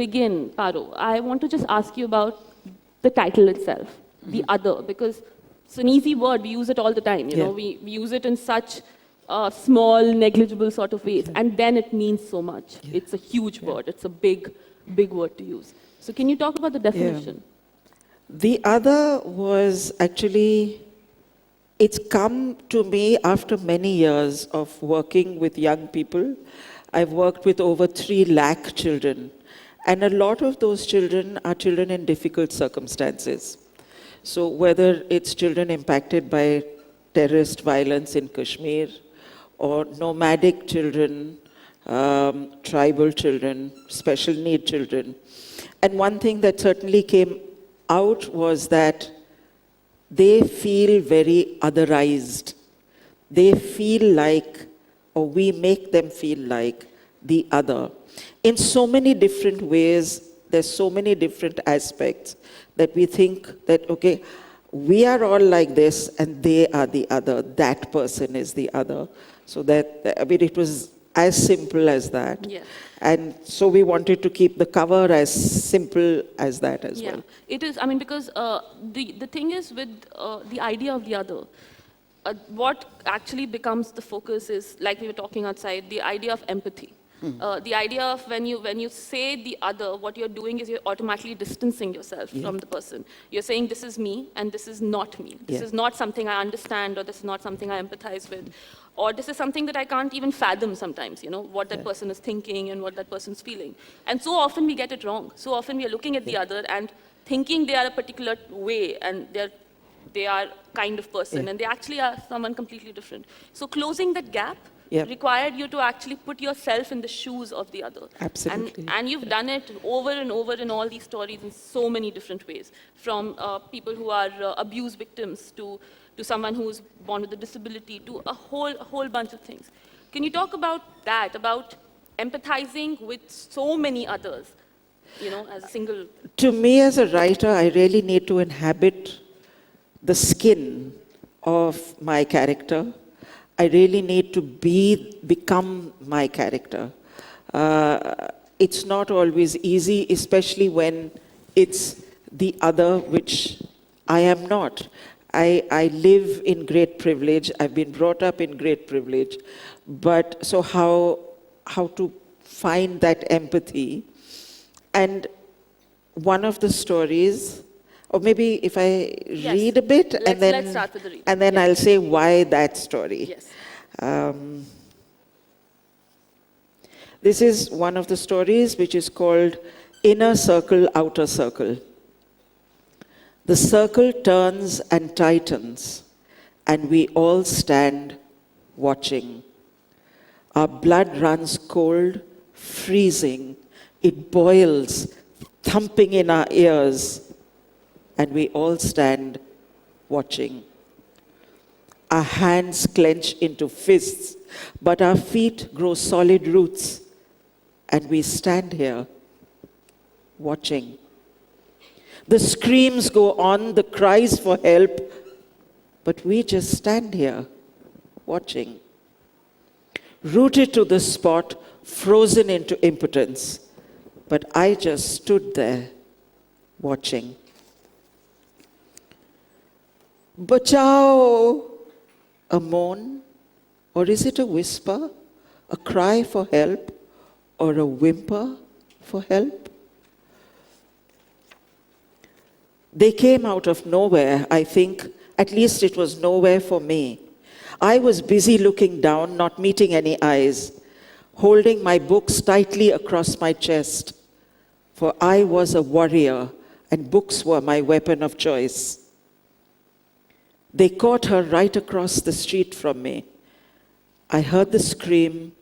begin, Paro, I want to just ask you about the title itself, the other, because it's an easy word. We use it all the time. You know, we use it in such small, negligible sort of ways, and then it means so much. It's a huge word. It's a big, big word to use. So can you talk about the definition? The other was actually, it's come to me after many years of working with young people. I've worked with over 3 lakh children. And a lot of those children are children in difficult circumstances. So whether it's children impacted by terrorist violence in Kashmir, or nomadic children, tribal children, special need children. And one thing that certainly came out was that they feel very otherized. They feel like, or we make them feel like, the other. In so many different ways, there's so many different aspects that we think that, okay, we are all like this and they are the other. That person is the other. So that, I mean, it was as simple as that. Yeah. And so we wanted to keep the cover as simple as that as well. It is, I mean, because the thing is with the idea of the other, what actually becomes the focus is, like we were talking outside, the idea of empathy. The idea of when you say the other, what you're doing is you're automatically distancing yourself from the person. You're saying this is me and this is not me. This is not something I understand, or this is not something I empathize with, or this is something that I can't even fathom sometimes, you know, what that person is thinking and what that person's feeling. And so often we get it wrong. So often we are looking at the other and thinking they are a particular way and they are kind of person, and they actually are someone completely different. So closing that gap required you to actually put yourself in the shoes of the other. Absolutely. And you've done it over and over in all these stories in so many different ways, from people who are abuse victims to someone who's born with a disability, to a whole bunch of things. Can you talk about that, about empathizing with so many others, you know, as a single... To me as a writer, I really need to inhabit the skin of my character. I really need to become my character. It's not always easy, especially when it's the other, which I am not. I live in great privilege. I've been brought up in great privilege. But so how to find that empathy? And one of the stories, or maybe if I read a bit, let's start with the read. And then I'll say why that story. Yes. This is one of the stories which is called Inner Circle, Outer Circle. The circle turns and tightens, and we all stand watching. Our blood runs cold, freezing. It boils, thumping in our ears, and we all stand watching. Our hands clench into fists, but our feet grow solid roots, and we stand here watching. The screams go on, the cries for help, but we just stand here watching. Rooted to the spot, frozen into impotence, but I just stood there watching. Bachao! A moan? Or is it a whisper? A cry for help? Or a whimper for help? They came out of nowhere, I think. At least it was nowhere for me. I was busy looking down, not meeting any eyes, holding my books tightly across my chest. For I was a warrior, and books were my weapon of choice. They caught her right across the street from me. I heard the scream,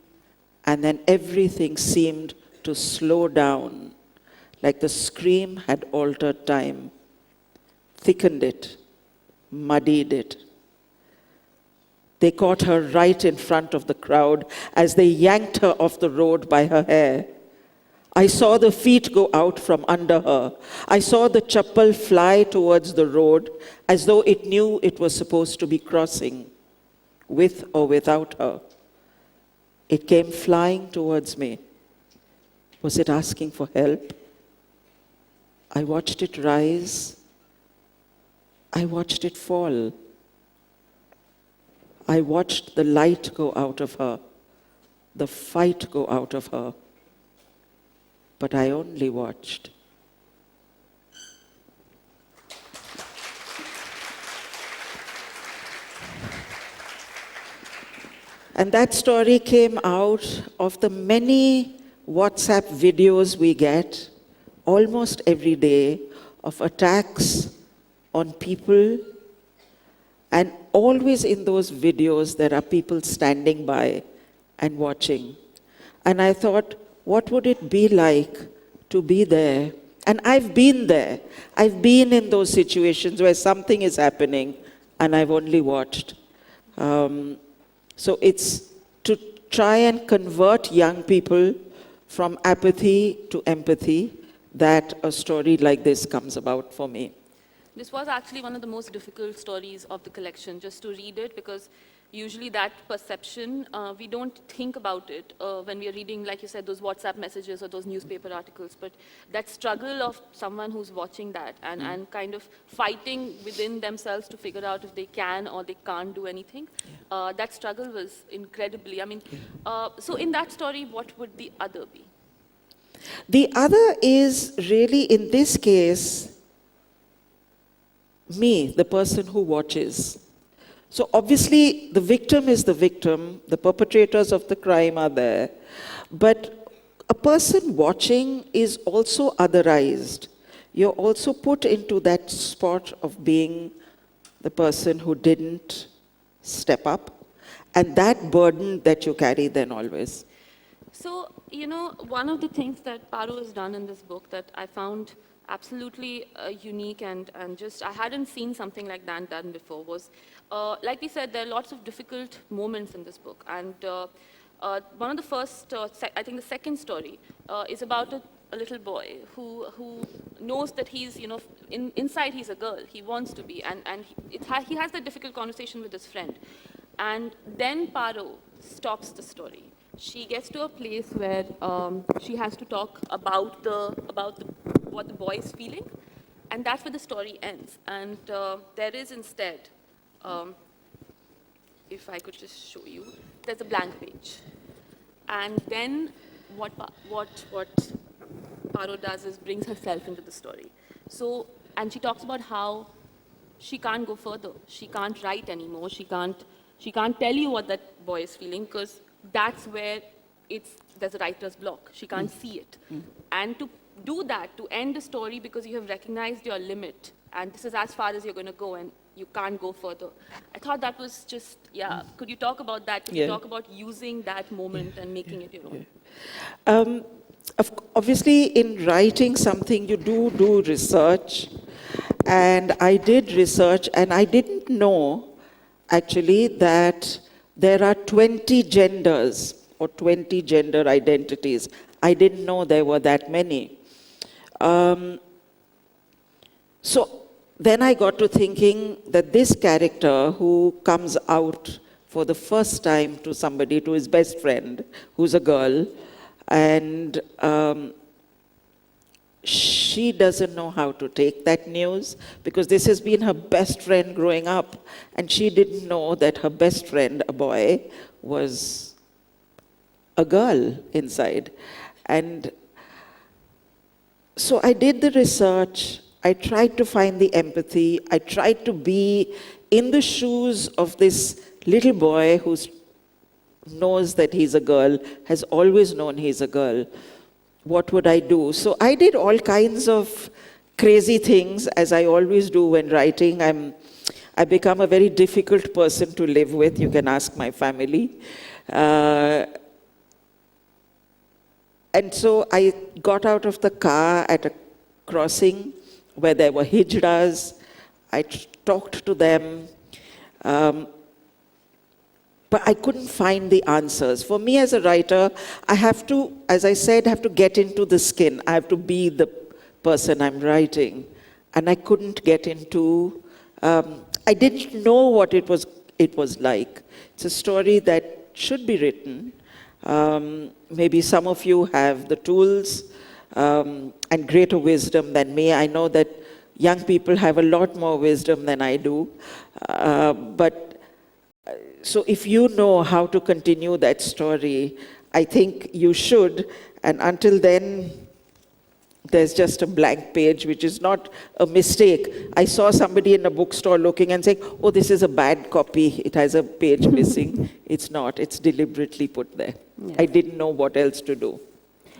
and then everything seemed to slow down, like the scream had altered time, thickened it, muddied it. They caught her right in front of the crowd as they yanked her off the road by her hair. I saw the feet go out from under her. I saw the chappal fly towards the road as though it knew it was supposed to be crossing, with or without her. It came flying towards me. Was it asking for help? I watched it rise. I watched it fall. I watched the light go out of her, the fight go out of her. But I only watched. And that story came out of the many WhatsApp videos we get almost every day of attacks on people. And always in those videos, there are people standing by and watching. And I thought, what would it be like to be there? And I've been there. I've been in those situations where something is happening and I've only watched. So it's to try and convert young people from apathy to empathy that a story like this comes about for me. This was actually one of the most difficult stories of the collection, just to read it, because usually that perception, we don't think about it when we are reading, like you said, those WhatsApp messages or those newspaper articles. But that struggle of someone who's watching that and kind of fighting within themselves to figure out if they can or they can't do anything, that struggle was incredibly, I mean, so in that story, what would the other be? The other is really, in this case, me, the person who watches. So obviously, the victim is the victim, the perpetrators of the crime are there, but a person watching is also otherized. You're also put into that spot of being the person who didn't step up, and that burden that you carry then always. So, you know, one of the things that Paro has done in this book that I found absolutely unique and just, I hadn't seen something like that done before was, like we said, there are lots of difficult moments in this book. And one of the first, I think the second story is about a little boy who knows that he's, you know, inside he's a girl, he wants to be, and he has that difficult conversation with his friend. And then Paro stops the story. She gets to a place where she has to talk about what the boy is feeling, and that's where the story ends. And there is instead, if I could just show you, there's a blank page. And then what Paro does is brings herself into the story. So, and she talks about how she can't go further. She can't write anymore. She can't tell you what that boy is feeling, because that's where there's a writer's block. She can't see it. And to do that, to end the story because you have recognized your limit, and this is as far as you're going to go, and you can't go further. I thought that was just, yeah. Could you talk about that? Could you talk about using that moment and making it your own? Obviously, in writing something, you do research. And I did research, and I didn't know, actually, that there are 20 genders or 20 gender identities. I didn't know there were that many. So then I got to thinking that this character who comes out for the first time to somebody, to his best friend, who's a girl, and she doesn't know how to take that news, because this has been her best friend growing up, and she didn't know that her best friend, a boy, was a girl inside. And so I did the research, I tried to find the empathy, I tried to be in the shoes of this little boy who knows that he's a girl, has always known he's a girl. What would I do? So I did all kinds of crazy things, as I always do when writing. I become a very difficult person to live with. You can ask my family. And so I got out of the car at a crossing where there were hijras. I talked to them. But I couldn't find the answers. For me as a writer, I have to, as I said, have to get into the skin. I have to be the person I'm writing. And I couldn't get into, I didn't know what it was like. It's a story that should be written. Maybe some of you have the tools. and greater wisdom than me. I know that young people have a lot more wisdom than I do. So if you know how to continue that story, I think you should. And until then, there's just a blank page, which is not a mistake. I saw somebody in a bookstore looking and saying, oh, this is a bad copy. It has a page missing. It's not. It's deliberately put there. Yes. I didn't know what else to do.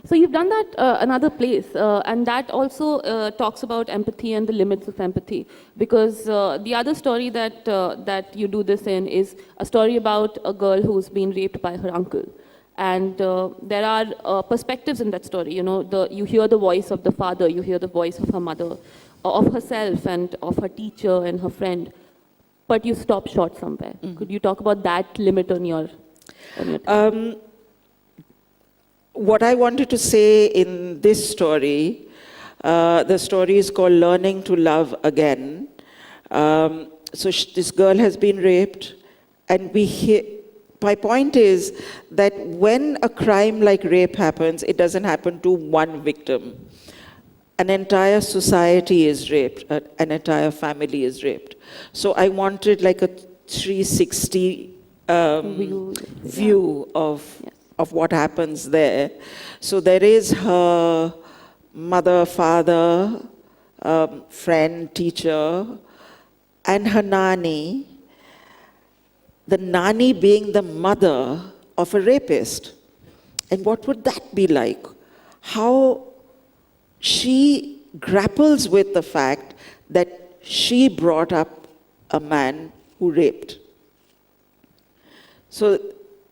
So you've done that another place, and that also talks about empathy and the limits of empathy. Because the other story that you do this in is a story about a girl who's been raped by her uncle. And there are perspectives in that story. You know, you hear the voice of the father, you hear the voice of her mother, of herself, and of her teacher and her friend. But you stop short somewhere. Mm-hmm. Could you talk about that limit on your What I wanted to say in this story, the story is called Learning to Love Again. This girl has been raped, and my point is that when a crime like rape happens, it doesn't happen to one victim. An entire society is raped, an entire family is raped. So I wanted like a 360 view of what happens there. So there is her mother, father, friend, teacher, and her nani. The nani being the mother of a rapist. And what would that be like? How she grapples with the fact that she brought up a man who raped. So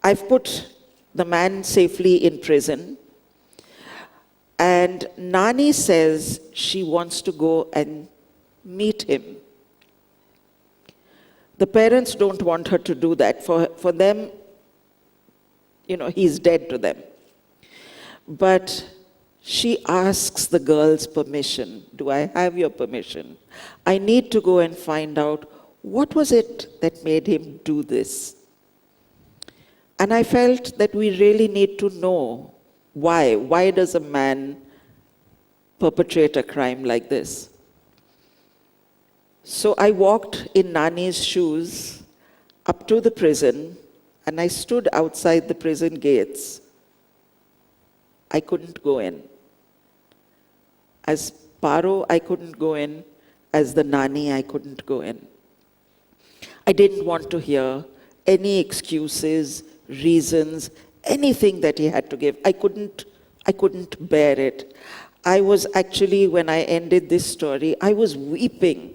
I've put the man safely in prison. And Nani says she wants to go and meet him. The parents don't want her to do that. For them, you know, he's dead to them. But she asks the girl's permission. Do I have your permission? I need to go and find out what was it that made him do this. And I felt that we really need to know why. Why does a man perpetrate a crime like this? So I walked in Nani's shoes up to the prison, and I stood outside the prison gates. I couldn't go in. As Paro, I couldn't go in. As the Nani, I couldn't go in. I didn't want to hear any excuses, reasons, anything that he had to give. I couldn't bear it. I was actually, when I ended this story, I was weeping.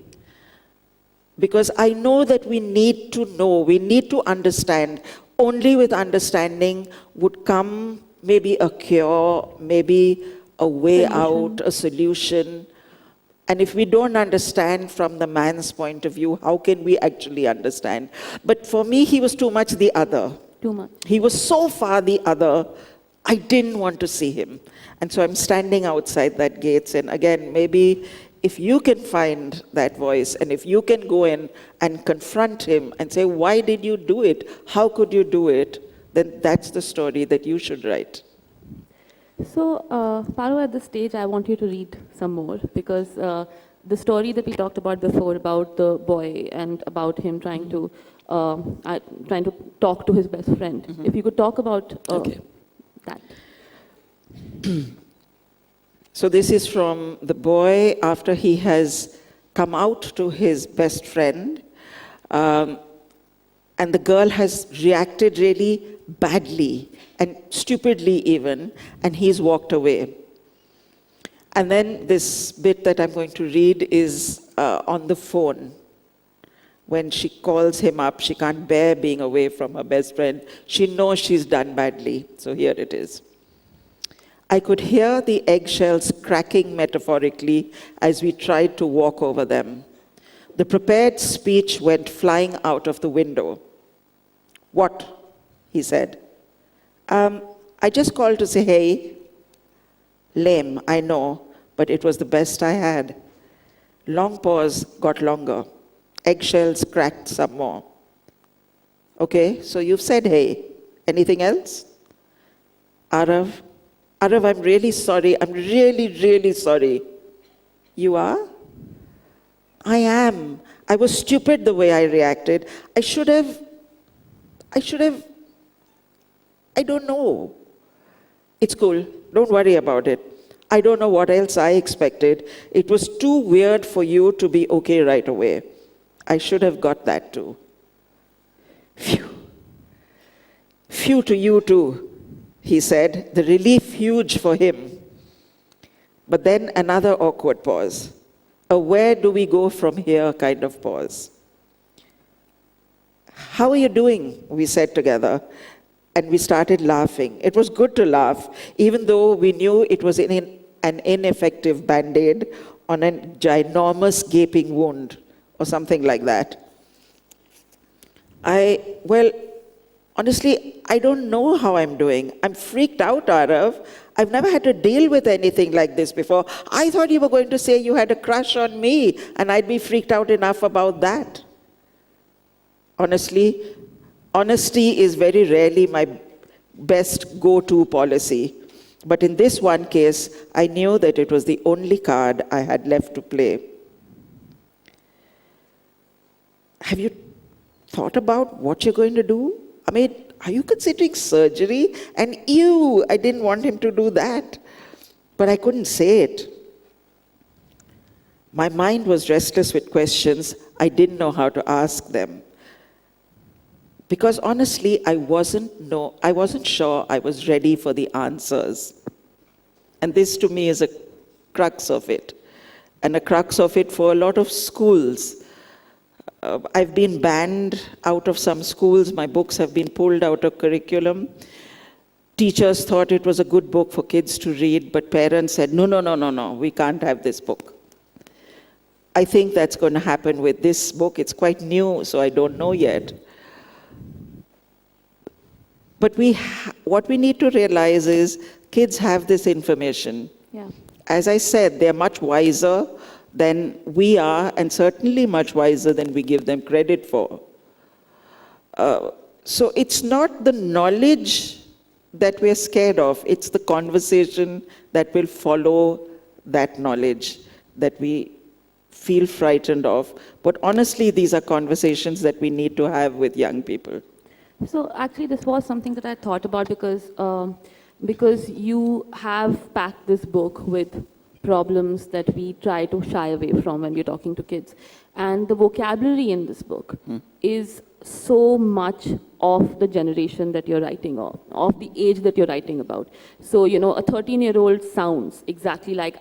Because I know that we need to know, we need to understand. Only with understanding would come maybe a cure, maybe a way out, a solution. And if we don't understand from the man's point of view, how can we actually understand? But for me, he was too much the other. Too much. He was so far the other, I didn't want to see him. And so I'm standing outside that gates, and again, maybe if you can find that voice, and if you can go in and confront him and say, why did you do it? How could you do it? Then that's the story that you should write. So, Paro, at this stage, I want you to read some more, because the story that we talked about before about the boy and about him trying to talk to his best friend. Mm-hmm. If you could talk about that. So this is from the boy after he has come out to his best friend, and the girl has reacted really badly and stupidly even, and he's walked away. And then this bit that I'm going to read is on the phone. When she calls him up, she can't bear being away from her best friend. She knows she's done badly. So here it is. I could hear the eggshells cracking metaphorically as we tried to walk over them. The prepared speech went flying out of the window. What? He said. I just called to say, hey. Lame, I know, but it was the best I had. Long pause got longer. Eggshells cracked some more. Okay, so you've said hey. Anything else? Arav, Arav, I'm really sorry. I'm really, really sorry. You are? I am. I was stupid the way I reacted. I should have, I don't know. It's cool. Don't worry about it. I don't know what else I expected. It was too weird for you to be okay right away. I should have got that too. Phew. Phew to you too, he said, the relief huge for him. But then another awkward pause. A where do we go from here kind of pause. How are you doing? We said together. And we started laughing. It was good to laugh, even though we knew it was an ineffective band-aid on a ginormous gaping wound or something like that. Honestly, I don't know how I'm doing. I'm freaked out, Arav. I've never had to deal with anything like this before. I thought you were going to say you had a crush on me, and I'd be freaked out enough about that. Honestly, honesty is very rarely my best go-to policy. But in this one case, I knew that it was the only card I had left to play. Have you thought about what you're going to do? I mean, are you considering surgery? And ew, I didn't want him to do that. But I couldn't say it. My mind was restless with questions. I didn't know how to ask them. Because honestly, I wasn't sure I was ready for the answers. And this to me is a crux of it. And a crux of it for a lot of schools. I've been banned out of some schools. My books have been pulled out of curriculum. Teachers thought it was a good book for kids to read, but parents said, no, we can't have this book. I think that's going to happen with this book. It's quite new, so I don't know yet. But what we need to realize is kids have this information. Yeah. As I said, they're much wiser than we are, and certainly much wiser than we give them credit for. So it's not the knowledge that we're scared of, it's the conversation that will follow that knowledge that we feel frightened of. But honestly, these are conversations that we need to have with young people. So actually, this was something that I thought about because you have packed this book with problems that we try to shy away from when we're talking to kids. And the vocabulary in this book is so much of the generation that you're writing of the age that you're writing about. So, you know, a 13-year-old sounds exactly like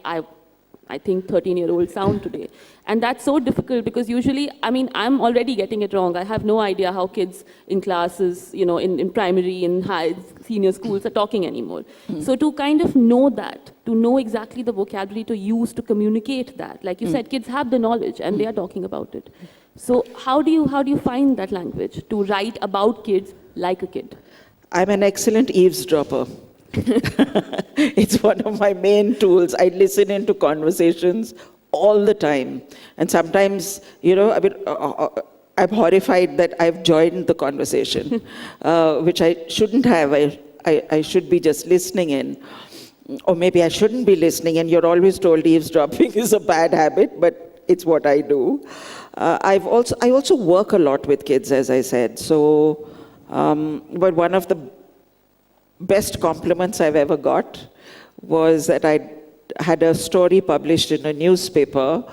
I think 13-year-olds sound today. And that's so difficult because usually, I mean, I'm already getting it wrong. I have no idea how kids in classes, you know, in primary, in high, senior schools are talking anymore. So to kind of know that, to know exactly the vocabulary to use to communicate that, like you said, kids have the knowledge and they are talking about it. So how do you find that language to write about kids like a kid? I'm an excellent eavesdropper. It's one of my main tools. I listen into conversations all the time. And sometimes, you know, I'm horrified that I've joined the conversation, which I shouldn't have. I should be just listening in. Or maybe I shouldn't be listening, and you're always told eavesdropping is a bad habit, but it's what I do. I also work a lot with kids, as I said. So, but one of the best compliments I've ever got was that I had a story published in a newspaper,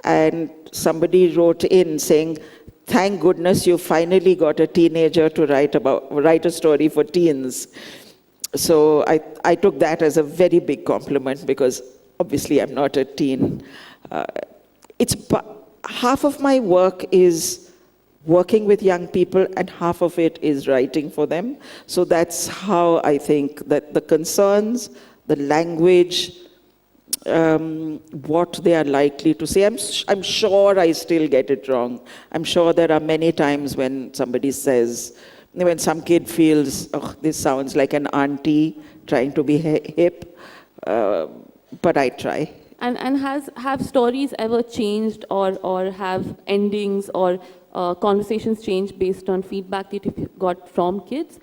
and somebody wrote in saying, "Thank goodness you finally got a teenager to write a story for teens." So I took that as a very big compliment because obviously I'm not a teen. Half of my work is working with young people and half of it is writing for them. So that's how I think that the concerns, the language, what they are likely to say. I'm sure I still get it wrong. I'm sure there are many times when somebody says, when some kid feels, oh, this sounds like an auntie trying to be hip, but I try. And have stories ever changed or have endings or conversations change based on feedback that you've got from kids?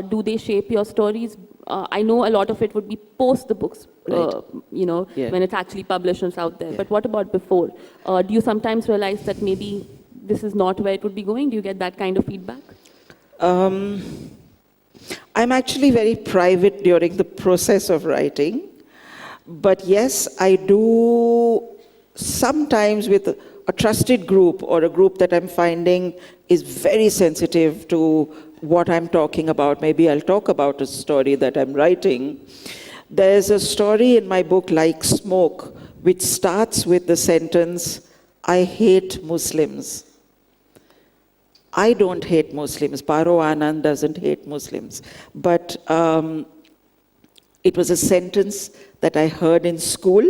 Do they shape your stories? I know a lot of it would be post the books, Yeah. when it's actually published and it's out there. Yeah. But what about before? Do you sometimes realize that maybe this is not where it would be going? Do you get that kind of feedback? I'm actually very private during the process of writing. But yes, I do sometimes with a trusted group or a group that I'm finding is very sensitive to what I'm talking about. Maybe I'll talk about a story that I'm writing. There's a story in my book, Like Smoke, which starts with the sentence, I hate Muslims. I don't hate Muslims. Paro Anand doesn't hate Muslims. But it was a sentence that I heard in school.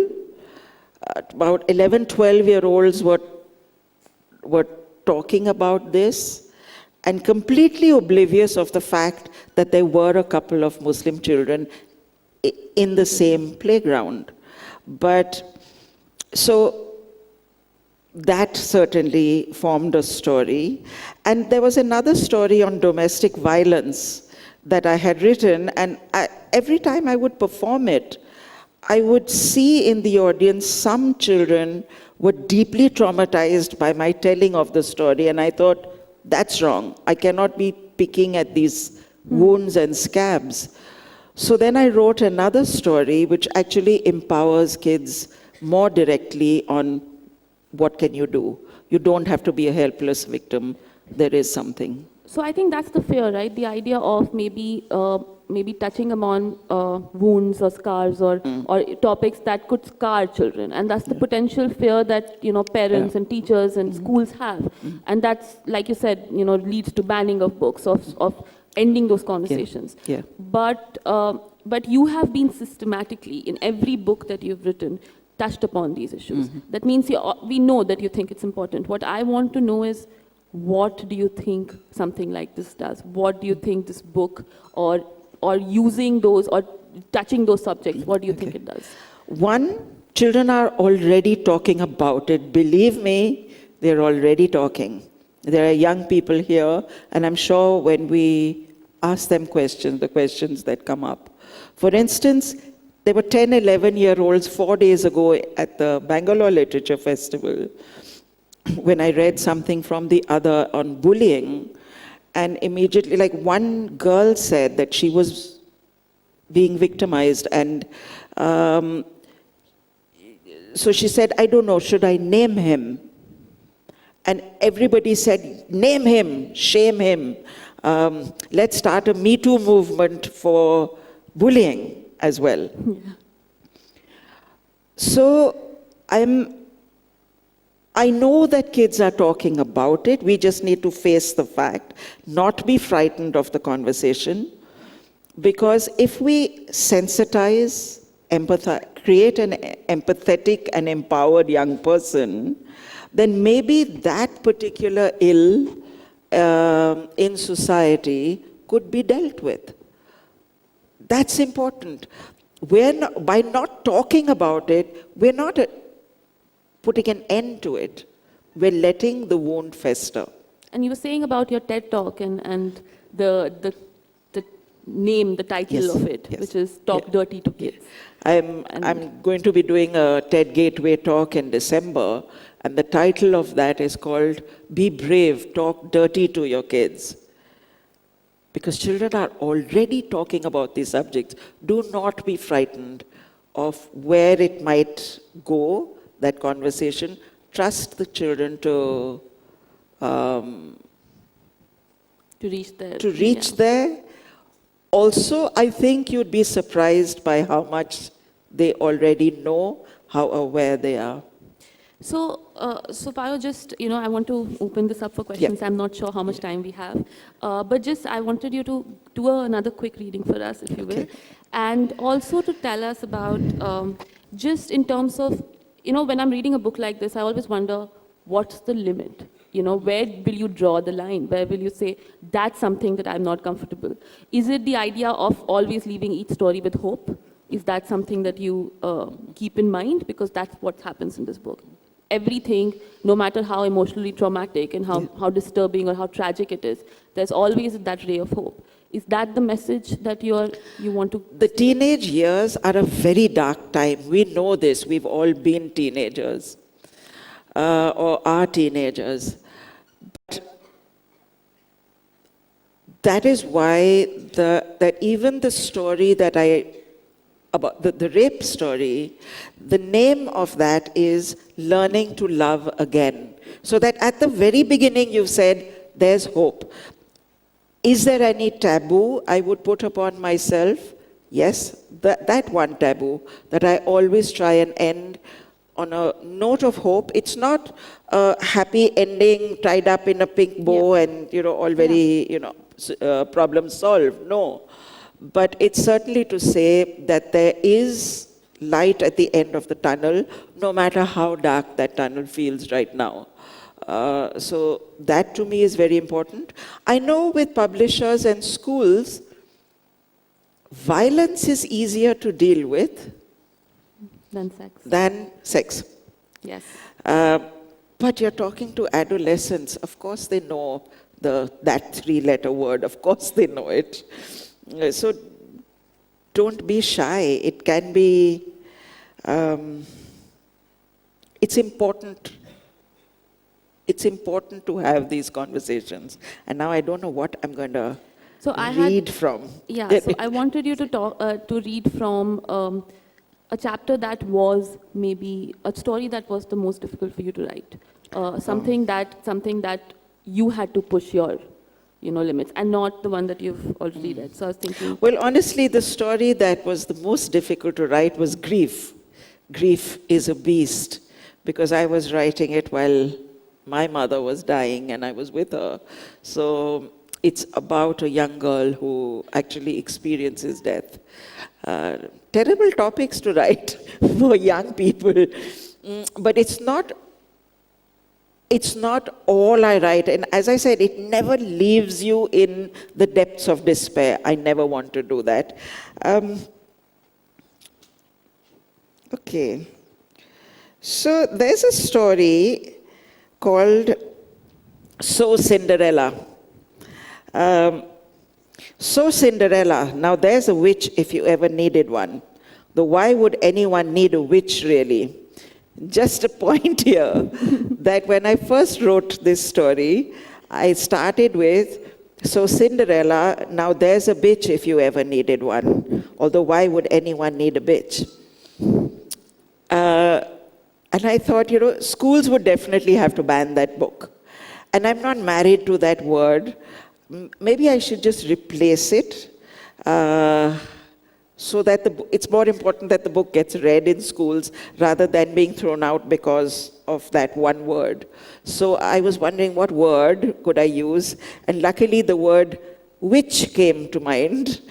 About 11, 12-year-olds were talking about this and completely oblivious of the fact that there were a couple of Muslim children in the same playground. But so that certainly formed a story. And there was another story on domestic violence that I had written, and every time I would perform it, I would see in the audience some children were deeply traumatized by my telling of the story, and I thought, that's wrong. I cannot be picking at these wounds and scabs. So then I wrote another story which actually empowers kids more directly on what can you do. You don't have to be a helpless victim. There is something. So I think that's the fear, right? The idea of maybe touching upon wounds or scars or topics that could scar children, and that's the potential fear that parents and teachers and schools have, and that's, like you said, leads to banning of books, of ending those conversations. Yeah. But you have been systematically in every book that you've written touched upon these issues. That means we know that you think it's important. What I want to know is, what do you think something like this does? What do you think this book or using those or touching those subjects, what do you think it does? One, children are already talking about it. Believe me, they're already talking. There are young people here, and I'm sure when we ask them questions, the questions that come up. For instance, there were 10, 11-year-olds 4 days ago at the Bangalore Literature Festival when I read something from the other on bullying, and immediately, like one girl said that she was being victimized, and so she said, I don't know, should I name him? And everybody said, name him, shame him. Let's start a Me Too movement for bullying as well. Yeah. So I know that kids are talking about it. We just need to face the fact, not be frightened of the conversation. Because if we sensitize, empathize, create an empathetic and empowered young person, then maybe that particular ill in society could be dealt with. That's important. By not talking about it, we're not putting an end to it. We're letting the wound fester. And you were saying about your TED Talk and the name, the title of it, which is Talk Dirty to Kids. I'm going to be doing a TED Gateway talk in December, and the title of that is called Be Brave, Talk Dirty to Your Kids. Because children are already talking about these subjects. Do not be frightened of where it might go, that conversation. Trust the children to reach there. To reach there. Also, I think you'd be surprised by how much they already know, how aware they are. So Paro, just, I want to open this up for questions. I'm not sure how much time we have. But just, I wanted you to do another quick reading for us, if you will. And also to tell us about, just in terms of, when I'm reading a book like this, I always wonder, what's the limit? Where will you draw the line? Where will you say, that's something that I'm not comfortable? Is it the idea of always leaving each story with hope? Is that something that you keep in mind? Because that's what happens in this book. everything, no matter how emotionally traumatic and how disturbing or how tragic it is, there's always that ray of hope. Is that the message that you want to? The teenage years are a very dark time. We know this. We've all been teenagers or are teenagers. But that is why that even the story that about the rape story, the name of that is Learning to Love Again. So that at the very beginning you've said, there's hope. Is there any taboo I would put upon myself? Yes, that one taboo that I always try and end on a note of hope. It's not a happy ending tied up in a pink bow and, all very, problem solved. No. But it's certainly to say that there is light at the end of the tunnel, no matter how dark that tunnel feels right now. So that to me is very important. I know with publishers and schools, violence is easier to deal with than sex. Yes. But you're talking to adolescents. Of course they know that three-letter word. Of course they know it. So don't be shy. It can be, it's important. It's important to have these conversations. And now I don't know what I'm going to read from. Yeah, so I wanted you to read from a chapter that was maybe a story that was the most difficult for you to write. Something that you had to push your limits, and not the one that you've already read. So I was thinking... Well, honestly, the story that was the most difficult to write was Grief. Grief is a beast, because I was writing it while my mother was dying and I was with her. So it's about a young girl who actually experiences death. Terrible topics to write for young people. But it's not all I write. And as I said, it never leaves you in the depths of despair. I never want to do that. Okay. So there's a story called So Cinderella. So Cinderella, now there's a witch if you ever needed one. Though why would anyone need a witch really? Just a point here that when I first wrote this story, I started with, so Cinderella, now there's a bitch if you ever needed one. Although why would anyone need a bitch? And I thought, schools would definitely have to ban that book. And I'm not married to that word. Maybe I should just replace it so that it's more important that the book gets read in schools rather than being thrown out because of that one word. So I was wondering what word could I use, and luckily the word witch came to mind.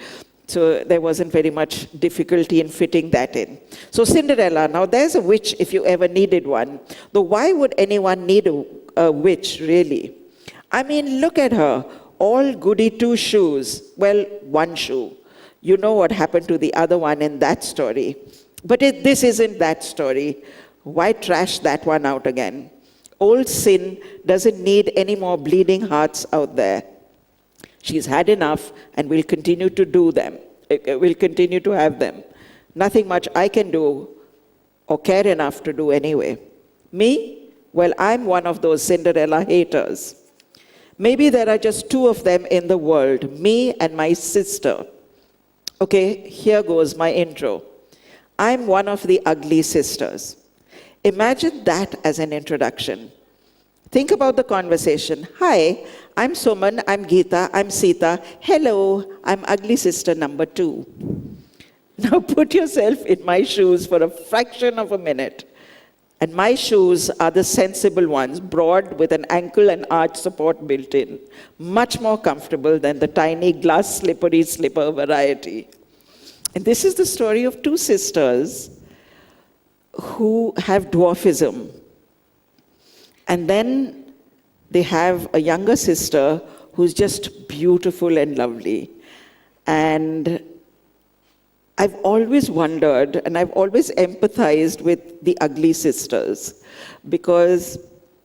So there wasn't very much difficulty in fitting that in. So Cinderella, now there's a witch if you ever needed one. Though why would anyone need a witch, really? I mean, look at her. All goody two shoes. Well, one shoe. You know what happened to the other one in that story. But this isn't that story. Why trash that one out again? Old sin doesn't need any more bleeding hearts out there. She's had enough and will continue to do them. Will continue to have them. Nothing much I can do or care enough to do anyway. Me? Well, I'm one of those Cinderella haters. Maybe there are just two of them in the world, me and my sister. Okay, here goes my intro. I'm one of the ugly sisters. Imagine that as an introduction. Think about the conversation. Hi, I'm Suman, I'm Geeta, I'm Sita. Hello, I'm ugly sister number 2. Now put yourself in my shoes for a fraction of a minute. And my shoes are the sensible ones, broad with an ankle and arch support built in. Much more comfortable than the tiny glass slippery slipper variety. And this is the story of two sisters who have dwarfism. And then they have a younger sister who's just beautiful and lovely. And I've always wondered and I've always empathized with the ugly sisters because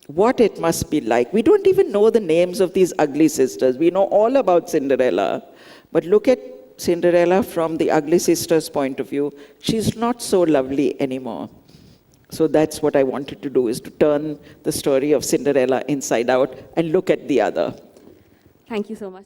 what it must be like. We don't even know the names of these ugly sisters. We know all about Cinderella, but look at Cinderella from the ugly sister's point of view. She's not so lovely anymore. So that's what I wanted to do, is to turn the story of Cinderella inside out and look at the other. Thank you so much.